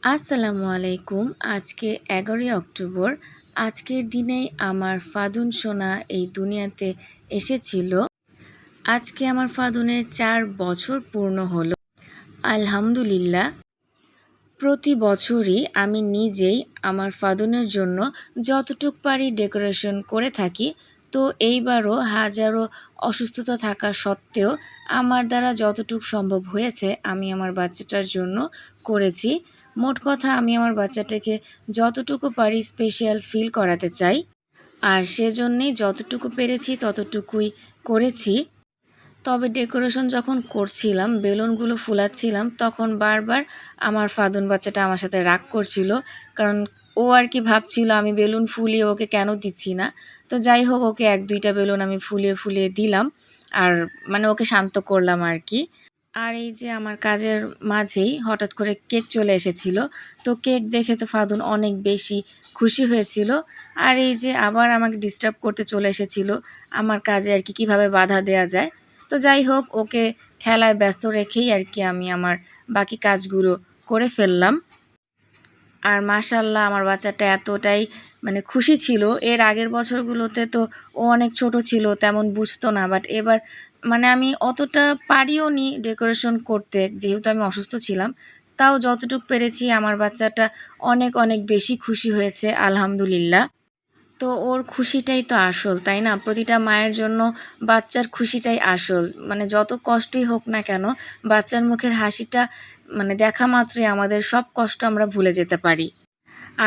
আসসালামু আলাইকুম। আজকে ১১ই অক্টোবর। আজকের দিনেই আমার ফাদুন সোনা এই দুনিয়াতে এসেছিল। আজকে আমার ফাদুনের ৪ বছর পূর্ণ হলো। আলহামদুলিল্লাহ। প্রতি বছরই আমি নিজেই আমার ফাদুনের জন্য যতটুক পারি ডেকোরেশন করে থাকি। তো এইবারও হাজারো অসুস্থতা থাকা সত্ত্বেও আমার দ্বারা যতটুক সম্ভব হয়েছে আমি আমার বাচ্চাটার জন্য করেছি। মোট কথা আমি আমার বাচ্চাটাকে যতটুকু পারি স্পেশাল ফিল করাতে চাই। আর সেজন্যেই যতটুকু পেরেছি ততটুকুই করেছি। তবে ডেকোরেশন যখন করছিলাম, বেলুনগুলো ফুলাচ্ছিলাম, তখন বারবার আমার ফাদুন বাচ্চাটা আমার সাথে রাগ করছিল। কারণ ও আর কি ভাবছিল আমি বেলুন ফুলিয়ে ওকে কেন দিচ্ছি না। তো যাই হোক ওকে ১-২টা বেলুন আমি ফুলিয়ে ফুলিয়ে দিলাম। আর মানে ওকে শান্ত করলাম আর কি। আর এই যে আমার কাজের মাঝেই হঠাৎ করে কেক চলে এসেছিল। তো কেক দেখে তো ফাদুন অনেক বেশি খুশি হয়েছিল। আর এই যে আবার আমাকে ডিস্টার্ব করতে চলে এসেছিল আমার কাজে আর কি কীভাবে বাধা দেয়া যায়। তো যাই হোক ওকে খেলায় ব্যস্ত রেখেই আর কি আমি আমার বাকি কাজগুলো করে ফেললাম। আর মাশাআল্লাহ আমার বাচ্চাটা এতটাই মানে খুশি ছিল। এর আগের বছরগুলোতে তো ও অনেক ছোট ছিল, তেমন বুঝতো না। বাট এবার মানে আমি অতটা পারিও নি ডেকোরেশন করতে, যেহেতু আমি অসুস্থ ছিলাম। তাও যতটুক পেরেছি আমার বাচ্চাটা অনেক, অনেক বেশি খুশি হয়েছে আলহামদুলিল্লাহ। তো ওর খুশিটাই তো আসল, তাই না? প্রতিটা মায়ের জন্য বাচ্চার খুশিটাই আসল। মানে যত কষ্টই হোক না কেন, বাচ্চার মুখের হাসিটা মানে দেখা মাত্রই আমাদের সব কষ্ট আমরা ভুলে যেতে পারি।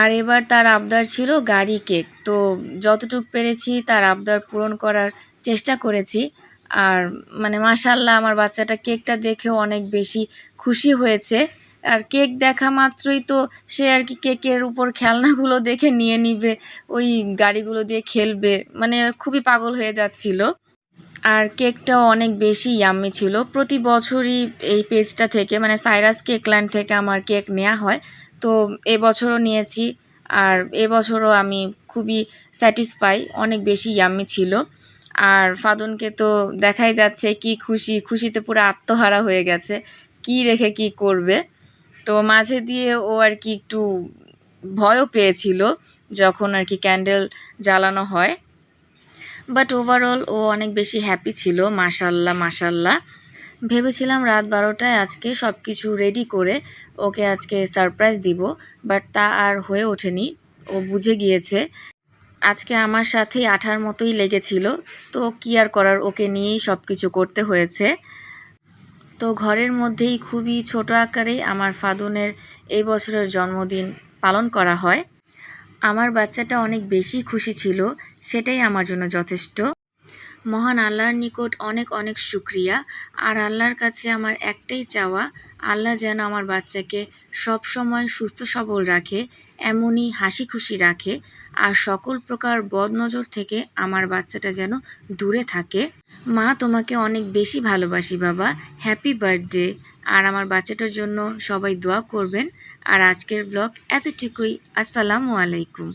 আর এবার তার আবদার ছিল গাড়ি কেক। তো যতটুক পেরেছি তার আবদার পূরণ করার চেষ্টা করেছি। আর মানে মাশাআল্লাহ আমার বাচ্চাটা কেকটা দেখেও অনেক বেশি খুশি হয়েছে। আর কেক দেখা মাত্রই তো সে আর কি কেকের উপর খেলনাগুলো দেখে নিয়ে নিবে, ওই গাড়িগুলো দিয়ে খেলবে। মানে খুবই পাগল হয়ে যাচ্ছিল। আর কেকটাও অনেক বেশি ইয়াম্মি ছিল। প্রতি বছরই এই পেজটা থেকে মানে সাইরাস কেকল্যান্ড থেকে আমার কেক নেয়া হয়। তো এবছরও নিয়েছি। আর এবছরও আমি খুবই স্যাটিসফাই, অনেক বেশি ইয়াম্মি ছিল। আর ফাদুনকে তো দেখাই যাচ্ছে কি খুশি, খুশিতে পুরো আত্মহারা হয়ে গেছে। কি রেখে কি করবে। তো মাঝে দিয়ে ও আর কি একটু ভয়ও পেয়েছিল যখন আর কি ক্যান্ডেল জ্বালানো হয়। বাট ওভারঅল ও অনেক বেশি হ্যাপি ছিল। মাশাআল্লাহ, মাশাআল্লাহ। ভেবেছিলাম রাত ১২টায় আজকে সব কিছু রেডি করে ওকে আজকে সারপ্রাইজ দিব। বাট তা আর হয়ে ওঠেনি। ও বুঝে গিয়েছে। আজকে আমার সাথেই আঠার মতোই লেগেছিল। তো কি আর করার, ওকে নিয়েই সব কিছু করতে হয়েছে। তো ঘরের মধ্যেই খুবই ছোট আকারেই আমার ফাদুনের এই বছরের জন্মদিন পালন করা হয়। আমার বাচ্চাটা অনেক বেশি খুশি ছিল, সেটাই আমার জন্য যথেষ্ট। মহান আল্লাহর নিকট অনেক অনেক শুকরিয়া। আর আল্লাহর কাছে আমার একটাই চাওয়া, আল্লাহ যেন আমার বাচ্চাকে সব সময় সুস্থ সবল রাখে, এমনই হাসি খুশি রাখে। আর সকল প্রকার বদনজর থেকে আমার বাচ্চাটা যেন দূরে থাকে। মা তোমাকে অনেক বেশি ভালোবাসি বাবা। Happy birthday. আর আমার বাচ্চাটার জন্য সবাই দোয়া করবেন। আর আজকের ব্লগ এতটুকুই। আসসালামু আলাইকুম।